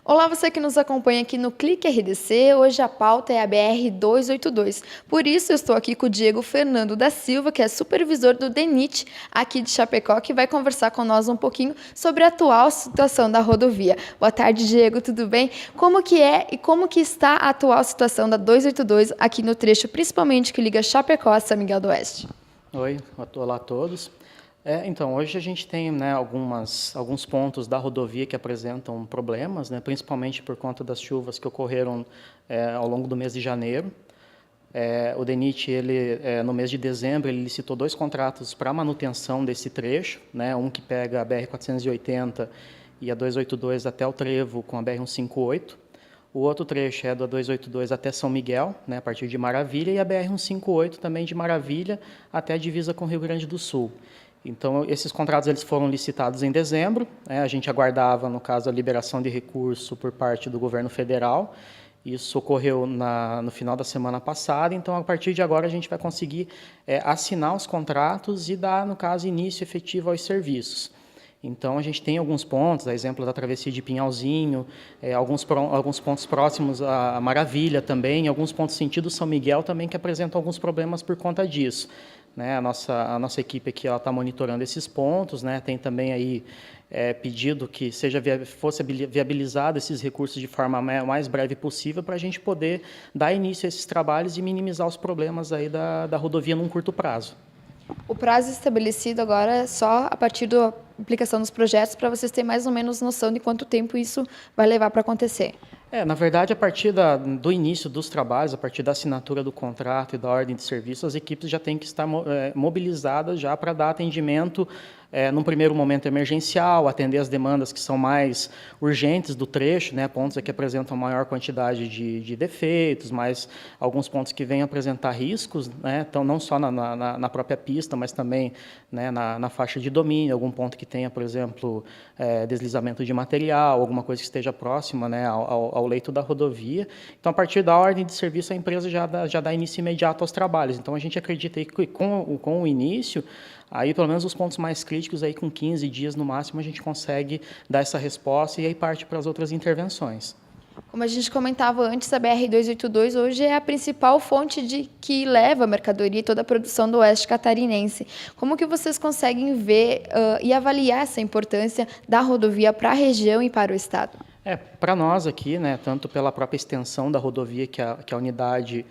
Olá, você que nos acompanha aqui no Clique RDC. Hoje a pauta é a BR-282. Por isso, eu estou aqui com o Diego Fernando da Silva, que é supervisor do DENIT aqui de Chapecó, que vai conversar com nós um pouquinho sobre a atual situação da rodovia. Boa tarde, Diego, tudo bem? Como que é e como que está a atual situação da 282 aqui no trecho, principalmente que liga Chapecó a São Miguel do Oeste? Oi, olá a todos. Então, hoje a gente tem, né, alguns pontos da rodovia que apresentam problemas, né, principalmente por conta das chuvas que ocorreram ao longo do mês de janeiro. O DENIT, no mês de dezembro, ele licitou 2 contratos para manutenção desse trecho, né, um que pega a BR-480 e a 282 até o trevo com a BR-158. O outro trecho é da 282 até São Miguel, né, a partir de Maravilha, e a BR-158 também de Maravilha até a divisa com o Rio Grande do Sul. Então, esses contratos eles foram licitados em dezembro, né, a gente aguardava, no caso, a liberação de recurso por parte do governo federal. Isso ocorreu no final da semana passada, então, a partir de agora, a gente vai conseguir assinar os contratos e dar, no caso, início efetivo aos serviços. Então, a gente tem alguns pontos, a exemplo da travessia de Pinhalzinho, alguns pontos próximos à Maravilha também, alguns pontos sentido São Miguel também que apresentam alguns problemas por conta disso. Né? A nossa equipe aqui está monitorando esses pontos, né? Tem também aí pedido que fosse viabilizado esses recursos de forma mais breve possível para a gente poder dar início a esses trabalhos e minimizar os problemas aí da rodovia num curto prazo. O prazo estabelecido agora é só a partir da aplicação dos projetos, para vocês terem mais ou menos noção de quanto tempo isso vai levar para acontecer. Na verdade, a partir do início dos trabalhos, a partir da assinatura do contrato e da ordem de serviço, as equipes já têm que estar mobilizadas já para dar atendimento, num primeiro momento emergencial, atender as demandas que são mais urgentes do trecho, né, pontos que apresentam maior quantidade de defeitos, mas alguns pontos que vêm apresentar riscos, né, então não só na própria pista, mas também, né, na faixa de domínio, algum ponto que tenha, por exemplo, deslizamento de material, alguma coisa que esteja próxima, né, ao leito da rodovia. Então, a partir da ordem de serviço, a empresa já dá início imediato aos trabalhos. Então, a gente acredita que com o início, aí pelo menos os pontos mais críticos, aí com 15 dias no máximo, a gente consegue dar essa resposta e aí parte para as outras intervenções. Como a gente comentava antes, a BR-282 hoje é a principal fonte que leva a mercadoria e toda a produção do oeste catarinense. Como que vocês conseguem ver e avaliar essa importância da rodovia para a região e para o estado? Para nós aqui, né, tanto pela própria extensão da rodovia que a unidade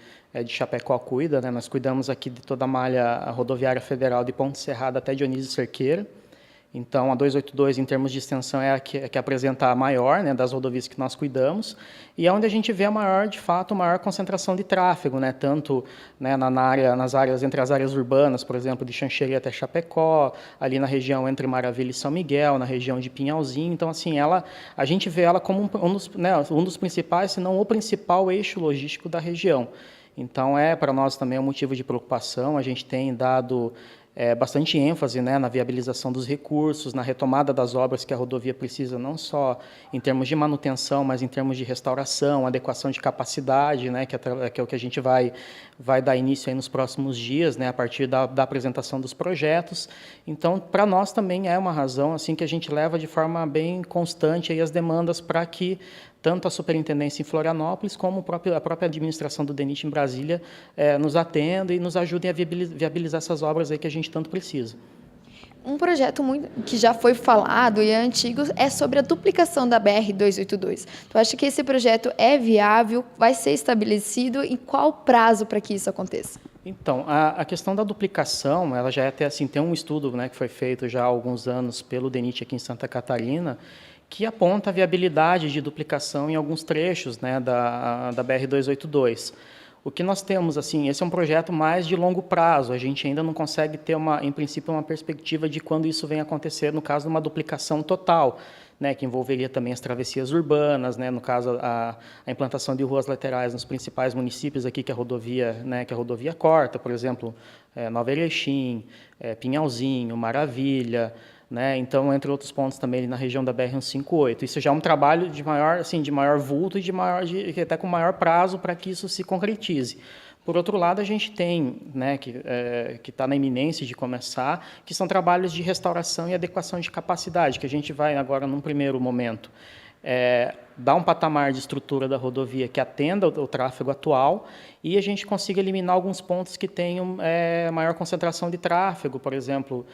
de Chapecó cuida, né, nós cuidamos aqui de toda a malha rodoviária federal de Ponte Serrada até Dionísio Cerqueira. Então, a 282, em termos de extensão, é a que apresenta a maior, né, das rodovias que nós cuidamos, e é onde a gente vê de fato, a maior concentração de tráfego, né, tanto, né, nas áreas, entre as áreas urbanas, por exemplo, de Xanxerê até Chapecó, ali na região entre Maravilha e São Miguel, na região de Pinhalzinho. Então, assim, a gente vê ela como um dos principais, se não o principal eixo logístico da região. Então, para nós também um motivo de preocupação, a gente tem dado bastante ênfase, né, na viabilização dos recursos, na retomada das obras que a rodovia precisa, não só em termos de manutenção, mas em termos de restauração, adequação de capacidade, né, que é o que a gente vai dar início aí nos próximos dias, né, a partir da apresentação dos projetos. Então, para nós também é uma razão assim que a gente leva de forma bem constante aí as demandas para que tanto a superintendência em Florianópolis como a própria administração do DENIT em Brasília nos atenda e nos ajudem a viabilizar essas obras aí que a gente tanto precisa. Um projeto que já foi falado e é antigo é sobre a duplicação da BR-282. Tu acha que esse projeto é viável, vai ser estabelecido e qual prazo para que isso aconteça? Então, a questão da duplicação, ela já até assim, tem um estudo, né, que foi feito já há alguns anos pelo DENIT aqui em Santa Catarina, que aponta a viabilidade de duplicação em alguns trechos, né, da BR-282. O que nós temos, assim, esse é um projeto mais de longo prazo, a gente ainda não consegue ter, em princípio, uma perspectiva de quando isso vem acontecer, no caso de uma duplicação total, né, que envolveria também as travessias urbanas, né, no caso a implantação de ruas laterais nos principais municípios aqui que a rodovia corta, por exemplo, Nova Erechim, Pinhalzinho, Maravilha, né? Então, entre outros pontos também na região da BR-158. Isso já é um trabalho de maior vulto e até com maior prazo para que isso se concretize. Por outro lado, a gente tem, né, que está na iminência de começar, que são trabalhos de restauração e adequação de capacidade, que a gente vai agora, num primeiro momento, dar um patamar de estrutura da rodovia que atenda o tráfego atual e a gente consiga eliminar alguns pontos que tenham maior concentração de tráfego, por exemplo,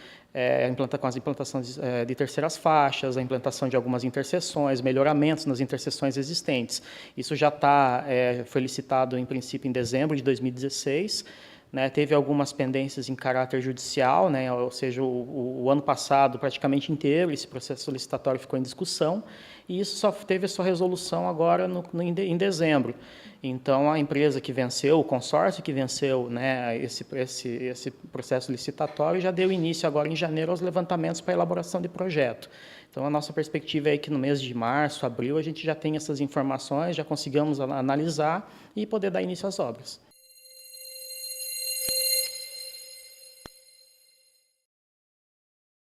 com as implantações de terceiras faixas, a implantação de algumas interseções, melhoramentos nas interseções existentes. Isso já foi licitado, em princípio, em dezembro de 2016, né, teve algumas pendências em caráter judicial, né, ou seja, o ano passado praticamente inteiro esse processo licitatório ficou em discussão e isso só teve a sua resolução agora em dezembro. Então, a empresa que venceu, o consórcio que venceu, né, esse processo licitatório já deu início agora em janeiro aos levantamentos para elaboração de projeto. Então, a nossa perspectiva é que no mês de março, abril, a gente já tenha essas informações, já consigamos analisar e poder dar início às obras.